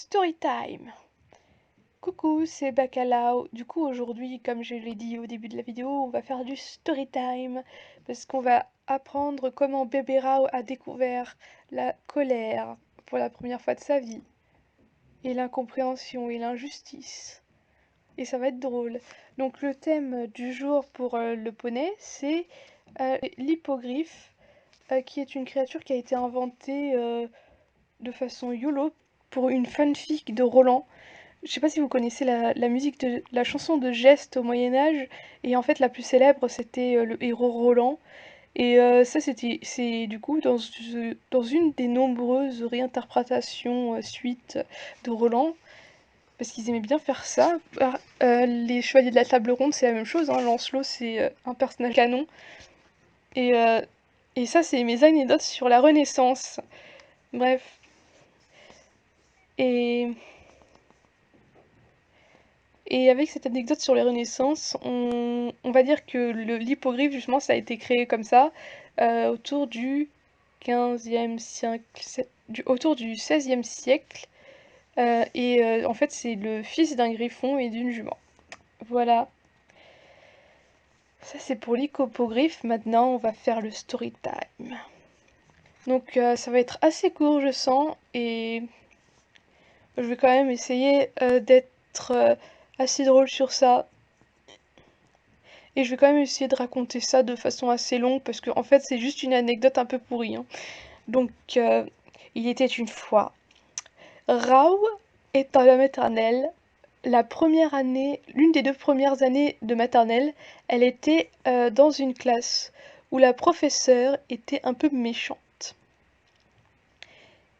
Story time! Coucou, c'est Bacalao. Du coup, aujourd'hui, comme je l'ai dit au début de la vidéo, on va faire du story time parce qu'on va apprendre comment bébé Rao a découvert la colère pour la première fois de sa vie, et l'incompréhension et l'injustice. Et ça va être drôle. Donc, le thème du jour pour le poney, c'est l'hippogriffe, qui est une créature qui a été inventée de façon YOLO pour une fanfic de Roland. Je sais pas si vous connaissez la musique de la chanson de Geste au Moyen-Âge, et en fait la plus célèbre c'était le héros Roland. Et ça c'est du coup dans une des nombreuses réinterprétations suites de Roland, parce qu'ils aimaient bien faire ça. Les Chevaliers de la Table Ronde c'est la même chose, hein. Lancelot c'est un personnage canon. Et, euh, et ça c'est mes anecdotes sur la Renaissance. Bref. Et Et avec cette anecdote sur les Renaissances, on va dire que l'hippogriffe, justement, ça a été créé comme ça, autour du 15e siècle, autour du 16e siècle. En fait, c'est le fils d'un griffon et d'une jument. Voilà, ça c'est pour l'hippogriffe. Maintenant, on va faire le story time. Donc, ça va être assez court, je sens, et je vais quand même essayer d'être assez drôle sur ça. Et je vais quand même essayer de raconter ça de façon assez longue parce que en fait c'est juste une anecdote un peu pourrie, hein. Donc il était une fois. Rao est à la maternelle. La première année, l'une des 2 premières années de maternelle, elle était dans une classe où la professeure était un peu méchante.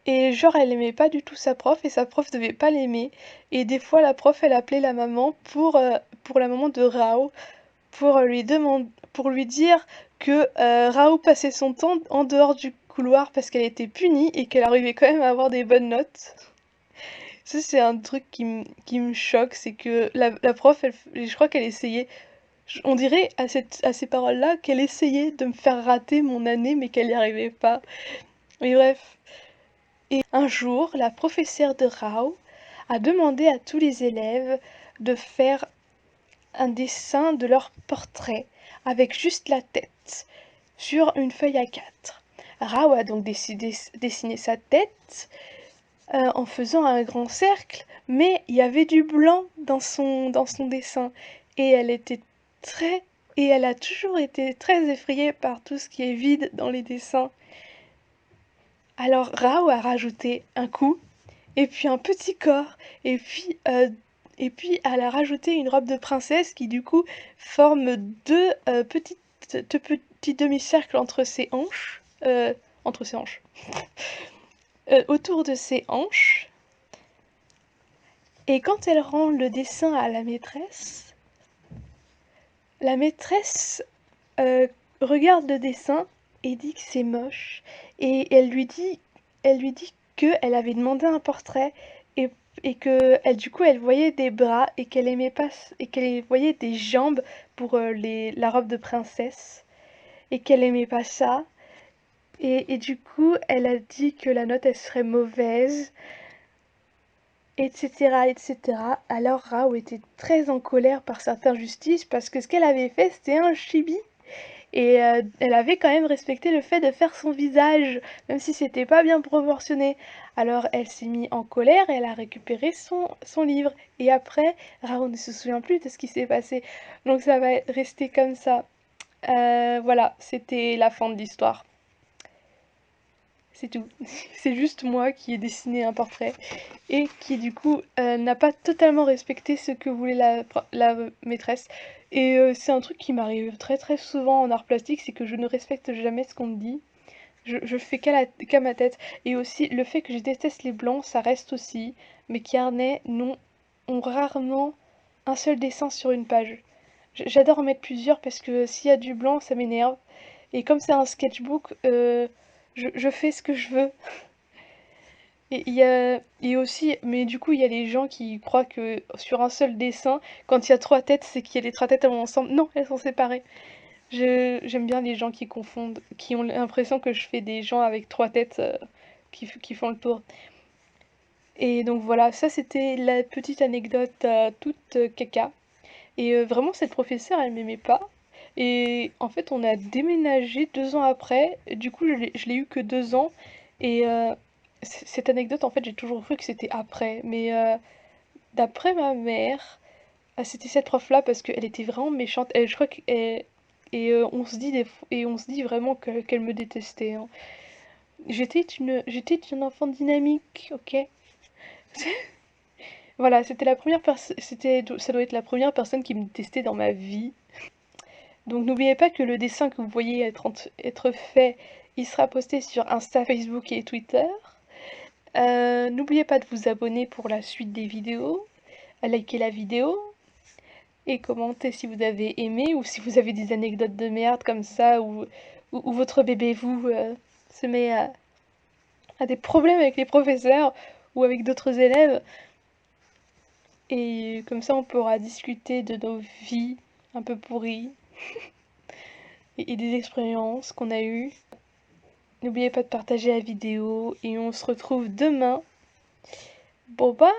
Et genre elle aimait pas du tout sa prof et sa prof devait pas l'aimer. Et des fois la prof elle appelait la maman pour la maman de Rao pour lui dire que Rao passait son temps en dehors du couloir parce qu'elle était punie et qu'elle arrivait quand même à avoir des bonnes notes. Ça, c'est un truc qui me choque, c'est que la prof, je crois qu'elle essayait, on dirait à ces paroles-là qu'elle essayait de me faire rater mon année mais qu'elle n'y arrivait pas. Mais bref. Et un jour, la professeure de Rao a demandé à tous les élèves de faire un dessin de leur portrait avec juste la tête sur une feuille A4. Rao a donc décidé dessiner sa tête en faisant un grand cercle, mais il y avait du blanc dans son dessin et très et elle a toujours été très effrayée par tout ce qui est vide dans les dessins. Alors Rao a rajouté un cou et puis un petit corps, et puis elle a rajouté une robe de princesse qui du coup forme deux petits demi-cercles entre ses hanches, autour de ses hanches. Et quand elle rend le dessin à la maîtresse regarde le dessin et dit que c'est moche. Et elle lui dit qu'elle avait demandé un portrait et, et que du coup elle voyait des bras et qu'elle aimait pas et qu'elle voyait des jambes pour la robe de princesse et qu'elle aimait pas ça. Et du coup elle a dit que la note elle serait mauvaise, etc., etc. Alors Rao était très en colère par cette injustice parce que ce qu'elle avait fait c'était un chibi. Et elle avait quand même respecté le fait de faire son visage, même si c'était pas bien proportionné. Alors elle s'est mise en colère et elle a récupéré son livre. Et après, Rao ne se souvient plus de ce qui s'est passé. Donc ça va rester comme ça. Voilà, c'était la fin de l'histoire. C'est tout. C'est juste moi qui ai dessiné un portrait et qui du coup n'a pas totalement respecté ce que voulait la maîtresse. Et c'est un truc qui m'arrive très très souvent en art plastique, c'est que je ne respecte jamais ce qu'on me dit. Je fais qu'à ma tête. Et aussi le fait que je déteste les blancs, ça reste aussi. Mes carnets ont rarement un seul dessin sur une page. J'adore en mettre plusieurs parce que s'il y a du blanc, ça m'énerve. Et comme c'est un sketchbook, je fais ce que je veux. Et aussi, mais du coup, il y a les gens qui croient que sur un seul dessin, quand il y a 3 têtes, c'est qu'il y a les 3 têtes elles vont ensemble. Non, elles sont séparées. J'aime bien les gens qui confondent, qui ont l'impression que je fais des gens avec 3 têtes qui font le tour. Et donc voilà, ça c'était la petite anecdote toute caca. Et vraiment cette professeure elle m'aimait pas. Et en fait on a déménagé 2 ans après. Du coup je l'ai eu que 2 ans. Et cette anecdote en fait j'ai toujours cru que c'était après. Mais d'après ma mère, c'était cette prof-là parce qu'elle était vraiment méchante. Je crois que et on se dit et on se dit vraiment qu'elle me détestait, hein. J'étais une enfant dynamique, ok? Voilà, c'était la première personne, ça doit être la première personne qui me détestait dans ma vie. Donc n'oubliez pas que le dessin que vous voyez être fait, il sera posté sur Insta, Facebook et Twitter. N'oubliez pas de vous abonner pour la suite des vidéos, à liker la vidéo et commenter si vous avez aimé ou si vous avez des anecdotes de merde comme ça ou votre bébé vous se met à des problèmes avec les professeurs ou avec d'autres élèves. Et comme ça, on pourra discuter de nos vies un peu pourries et des expériences qu'on a eues. N'oubliez pas de partager la vidéo et on se retrouve demain. Bon bye!